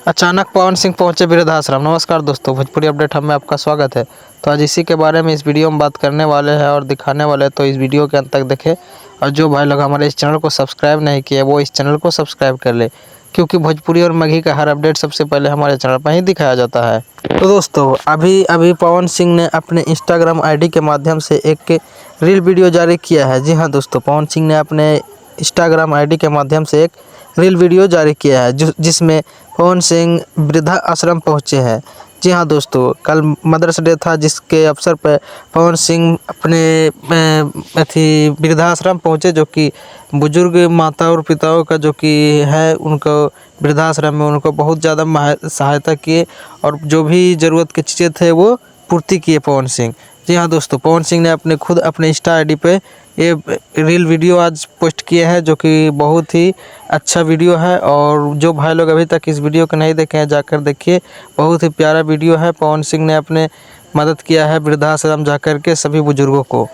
अचानक पवन सिंह पहुंचे वृद्धाश्रम। नमस्कार दोस्तों, भोजपुरी अपडेट में आपका स्वागत है। तो आज इसी के बारे में इस वीडियो में बात करने वाले हैं और दिखाने वाले हैं, तो इस वीडियो के अंत तक देखें। और जो भाई लोग हमारे इस चैनल को सब्सक्राइब नहीं किए वो इस चैनल को सब्सक्राइब कर ले, क्योंकि भोजपुरी और मगही का हर अपडेट सबसे पहले हमारे चैनल पर ही दिखाया जाता है। तो दोस्तों, अभी पवन सिंह ने अपने इंस्टाग्राम आईडी के माध्यम से एक रील वीडियो जारी किया है। जी हाँ दोस्तों, पवन सिंह ने अपने इंस्टाग्राम आईडी के माध्यम से एक रील वीडियो जारी किया है जिसमें पवन सिंह वृद्धा आश्रम पहुँचे हैं। जी हाँ दोस्तों, कल मदर्स डे था, जिसके अवसर पर पवन सिंह अपने वृद्धाश्रम पहुँचे, जो कि बुजुर्ग माता और पिताओं का जो कि है उनको वृद्धाश्रम में उनको बहुत ज़्यादा सहायता किए और जो भी ज़रूरत की चीज़ें थे वो पूर्ति किए पवन सिंह। जी हाँ दोस्तों, पवन सिंह ने खुद अपने इंस्टा आईडी पे ये रील वीडियो आज पोस्ट किए हैं, जो कि बहुत ही अच्छा वीडियो है। और जो भाई लोग अभी तक इस वीडियो को नहीं देखे हैं, जाकर देखिए, बहुत ही प्यारा वीडियो है। पवन सिंह ने अपने मदद किया है वृद्धाश्रम जाकर के सभी बुजुर्गों को।